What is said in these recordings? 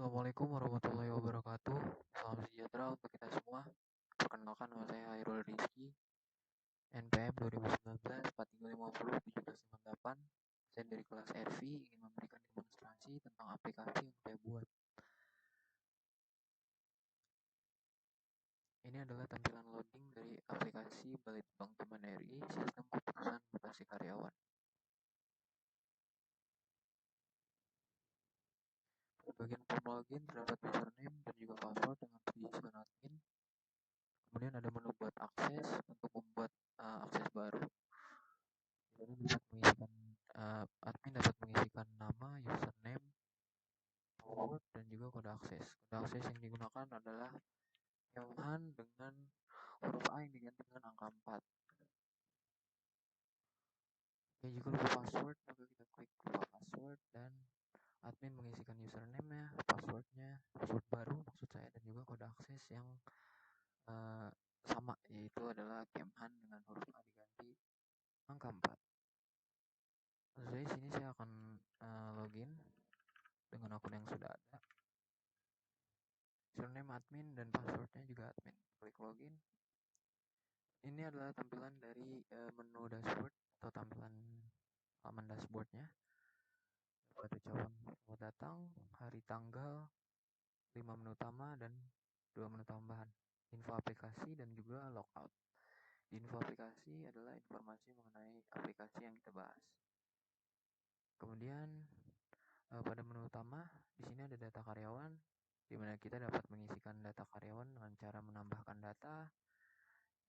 Assalamualaikum warahmatullahi wabarakatuh. Salam sejahtera untuk kita semua. Perkenalkan, nama saya Hairul Rizky, NPM 2019 4350 1758. Saya dari kelas RV ingin memberikan demonstrasi tentang aplikasi yang saya buat. Ini adalah tampilan loading dari aplikasi Balitbank Mandiri Sistem Keputusan Mutasi Karyawan. Di bagian form login terdapat username dan juga password dengan persetujuan admin. Kemudian ada menu buat akses untuk membuat akses baru. Admin dapat mengisikan nama, username, password, dan juga kode akses. Kode akses yang digunakan adalah Kemhan dengan huruf A yang diganti dengan angka 4. Ya, jika lupa password, maka kita klik lupa password dan admin mengisikan username-nya, password-nya, password baru maksud saya, dan juga kode akses yang sama, yaitu adalah Kemhan dengan huruf A diganti angka 4. Jadi sini saya akan login dengan akun yang sudah ada. Username admin dan passwordnya juga admin. Klik login. Ini adalah tampilan dari menu dashboard atau tampilan halaman dashboardnya. Dapat ucapan selamat datang, hari tanggal, 5 menu utama dan 2 menu tambahan. Info aplikasi dan juga logout. Di info aplikasi adalah informasi mengenai aplikasi yang kita bahas. Kemudian pada menu utama di sini ada data karyawan, di mana kita dapat mengisikan data karyawan dengan cara menambahkan data.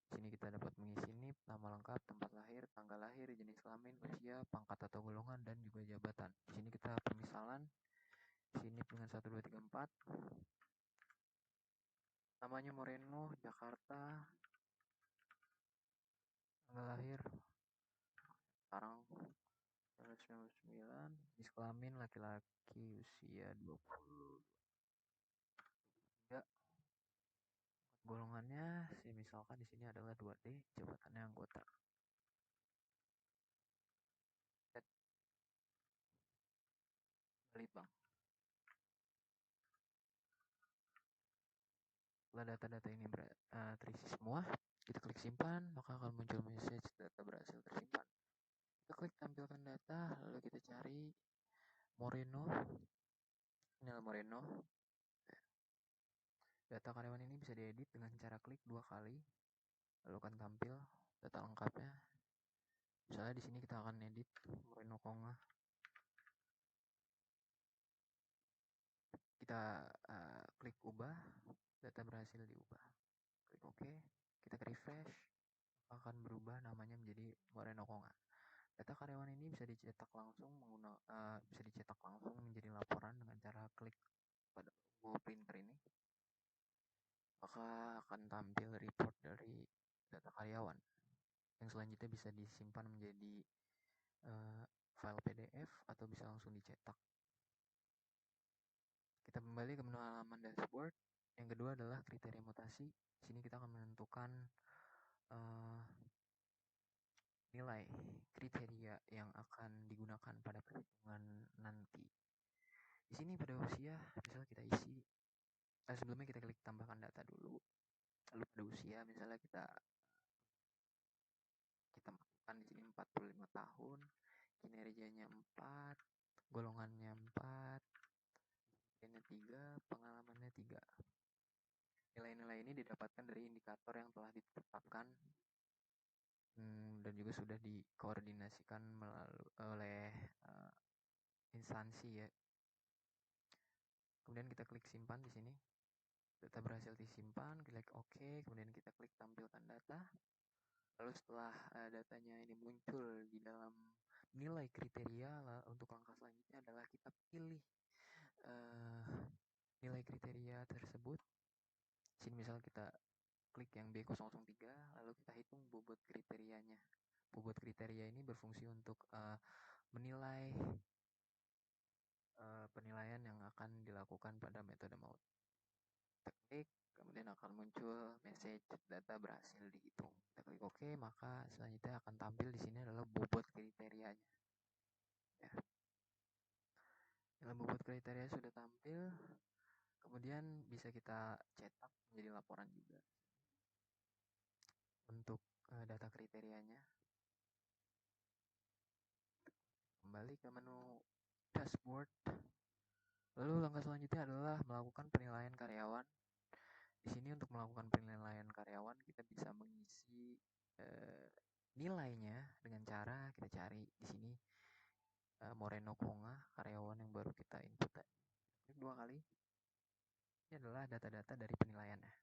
Di sini kita dapat mengisi NIP, nama lengkap, tempat lahir, tanggal lahir, jenis kelamin, usia, pangkat atau golongan, dan juga jabatan. Di sini kita permisalan, isi NIP dengan 1, 2, 3, 4. Namanya Moreno, Jakarta. Tanggal lahir sekarang 1999. Jenis kelamin laki-laki, usia 23. Golongannya misalkan di sini adalah 2D, jabatannya anggota. Balitbank. Setelah data-data ini terisi semua, kita klik simpan, maka akan muncul message data berhasil tersimpan. Kita klik tampilkan data, lalu kita cari Moreno. Ini adalah Moreno. Data karyawan ini bisa diedit dengan cara klik 2 kali, lalu akan tampil data lengkapnya. Misalnya di sini kita akan edit Moreno Konga. Kita klik ubah, data berhasil diubah. Klik OK, kita refresh, akan berubah namanya menjadi Moreno Konga. Data karyawan ini bisa dicetak langsung menjadi laporan dengan cara klik pada logo printer ini. Maka akan tampil report dari data karyawan yang selanjutnya bisa disimpan menjadi file PDF atau bisa langsung dicetak. Kita kembali ke menu halaman dashboard. Yang kedua adalah kriteria mutasi. Di sini kita akan menentukan nilai kriteria yang akan digunakan pada perhitungan nanti. Di sini pada usia, misalnya kita isi, sebelumnya kita klik tambahkan data dulu. Lalu pada usia, misalnya kita masukkan di sini 45 tahun, kinerjanya 4, golongannya 4, usianya 3, pengalamannya 3. Nilai-nilai ini didapatkan dari indikator yang telah ditetapkan dan juga sudah dikoordinasikan oleh instansi ya. Kemudian kita klik simpan di sini. Data berhasil disimpan, klik OK, kemudian kita klik tampilkan data. Lalu setelah datanya ini muncul di dalam nilai kriteria, untuk langkah selanjutnya adalah kita pilih nilai kriteria tersebut. Sini misal kita klik yang B003, lalu kita hitung bobot kriterianya. Bobot kriteria ini berfungsi untuk menilai penilaian yang akan dilakukan pada metode MAUT. Kita klik, kemudian akan muncul message data berhasil dihitung. Kita klik OK, maka selanjutnya akan tampil di sini adalah bobot kriterianya. Ya. Dalam bobot kriteria sudah tampil, Kemudian bisa kita cetak menjadi laporan juga untuk data kriterianya. Kembali ke menu dashboard. Lalu langkah selanjutnya adalah melakukan penilaian karyawan. Di sini untuk melakukan penilaian karyawan kita bisa mengisi nilainya dengan cara kita cari di sini Moreno Konga, karyawan yang baru kita input tadi. Klik 2 kali. Ini adalah data-data dari penilaiannya.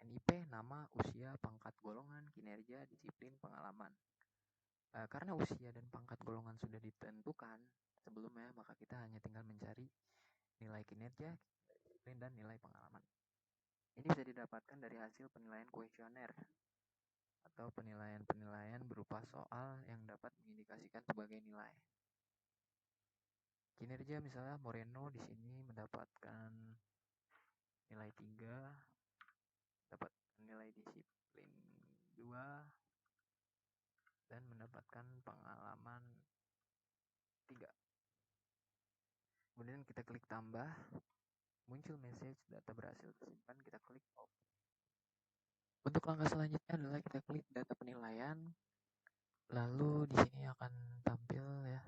NIP, nama, usia, pangkat, golongan, kinerja, disiplin, pengalaman. Karena usia dan pangkat golongan sudah ditentukan sebelumnya, maka kita hanya tinggal mencari nilai kinerja, disiplin, dan nilai pengalaman. Ini bisa didapatkan dari hasil penilaian kuesioner atau penilaian-penilaian berupa soal yang dapat mengindikasikan sebagai nilai. Kinerja misalnya Moreno di sini mendapatkan nilai 3, dapat nilai disiplin 2, dan mendapatkan pengalaman 3. Kemudian kita klik tambah, muncul message data berhasil disimpan, kita klik OK. Untuk langkah selanjutnya adalah kita klik data penilaian, lalu di sini akan tampil ya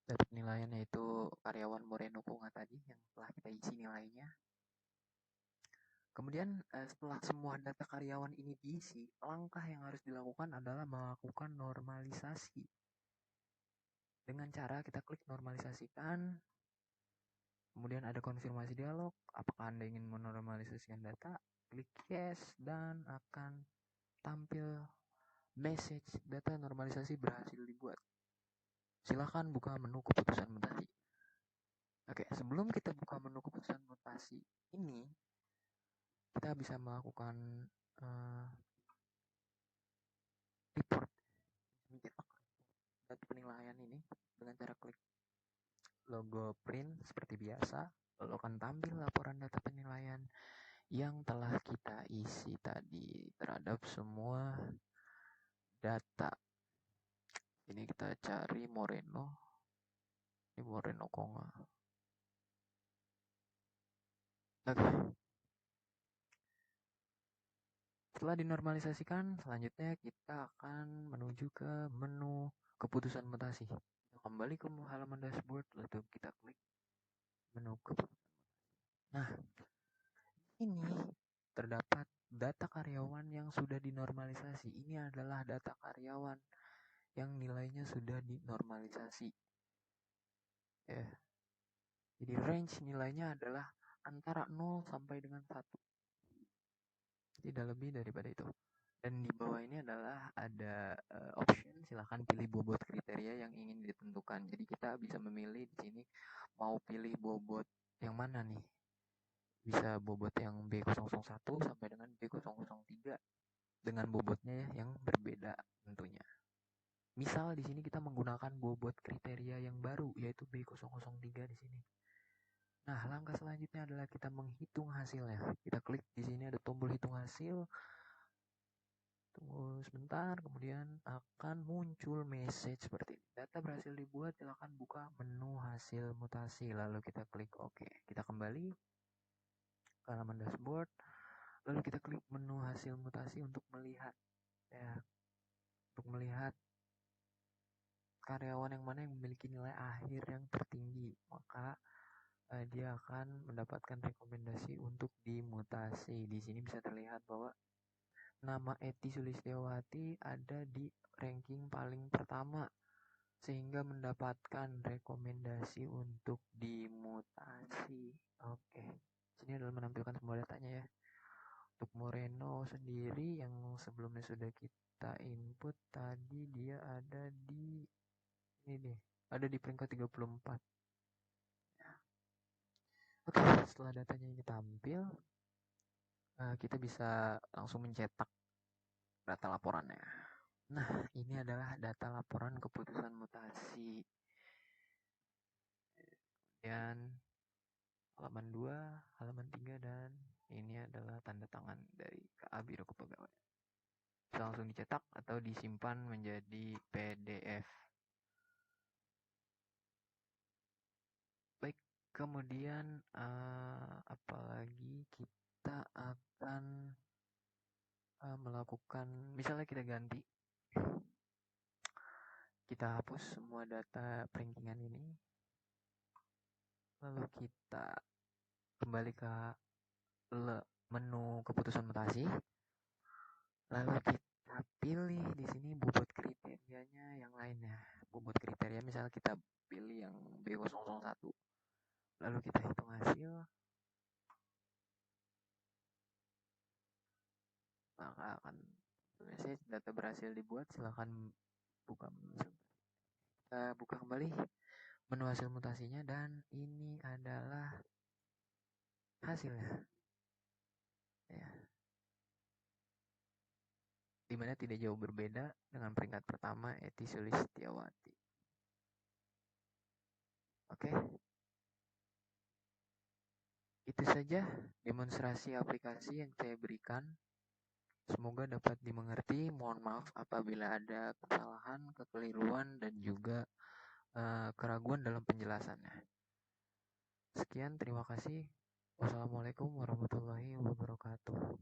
data penilaian, yaitu karyawan Moreno Konga tadi yang telah kita isi nilainya. Kemudian setelah semua data karyawan ini diisi, langkah yang harus dilakukan adalah melakukan normalisasi. Dengan cara kita klik normalisasikan, kemudian ada konfirmasi dialog, apakah Anda ingin menormalisasikan data, klik yes, dan akan tampil message data normalisasi berhasil dibuat. Silakan buka menu keputusan mutasi. Oke, sebelum kita buka menu keputusan mutasi ini, kita bisa melakukan report, mencetak data penilaian ini dengan cara klik logo print seperti biasa, lalu akan tampil laporan data penilaian yang telah kita isi tadi terhadap semua data. Ini kita cari Moreno, ini Moreno Konga. Oke. Setelah dinormalisasikan, selanjutnya kita akan menuju ke menu keputusan mutasi. Kembali ke halaman dashboard, lalu kita klik menu keputusan. Nah, ini terdapat data karyawan yang sudah dinormalisasi. Ini adalah data karyawan yang nilainya sudah dinormalisasi. Ya. Jadi range nilainya adalah antara 0 sampai dengan 1. Tidak lebih daripada itu. Dan di bawah ini adalah ada option, silahkan pilih bobot kriteria yang ingin ditentukan. Jadi kita bisa memilih di sini mau pilih bobot yang mana nih. Bisa bobot yang B001 sampai dengan B003 dengan bobotnya yang berbeda tentunya. Misal di sini kita menggunakan bobot kriteria yang baru yaitu B003 di sini. Nah, langkah selanjutnya adalah kita menghitung hasilnya. Kita klik di sini ada tombol hitung hasil. Tunggu sebentar, kemudian akan muncul message seperti ini. Data berhasil dibuat, silakan buka menu hasil mutasi. Lalu kita klik OK. Kita kembali ke halaman dashboard. Lalu kita klik menu hasil mutasi untuk melihat ya, untuk melihat karyawan yang mana yang memiliki nilai akhir yang tertinggi, maka dia akan mendapatkan rekomendasi untuk dimutasi. Di sini bisa terlihat bahwa nama Eti Sulistiawati ada di ranking paling pertama sehingga mendapatkan rekomendasi untuk dimutasi. Oke. Sini adalah menampilkan semua datanya ya. Untuk Moreno sendiri yang sebelumnya sudah kita input tadi, dia ada di ini nih, ada di peringkat 34. Oke, setelah datanya ini tampil, kita bisa langsung mencetak data laporannya. Nah, ini adalah data laporan keputusan mutasi. Dan halaman 2, halaman 3, dan ini adalah tanda tangan dari KA Biro Kepegawaian. Bisa langsung dicetak atau disimpan menjadi PDF. Baik, kemudian kita akan melakukan, misalnya kita ganti, kita hapus semua data perankingan ini, lalu kita kembali ke menu keputusan mutasi, lalu kita pilih di sini bobot kriterianya yang lainnya. Bobot kriteria misalnya kita pilih yang B001, lalu kita hitung hasil, maka akan message data berhasil dibuat, silakan buka buka kembali menu hasil mutasinya, dan ini adalah hasilnya ya, dimana tidak jauh berbeda dengan peringkat pertama Eti Sulistiawati. Oke, itu saja demonstrasi aplikasi yang saya berikan. Semoga dapat dimengerti. Mohon maaf apabila ada kesalahan, kekeliruan, dan juga keraguan dalam penjelasannya. Sekian, terima kasih. Wassalamualaikum warahmatullahi wabarakatuh.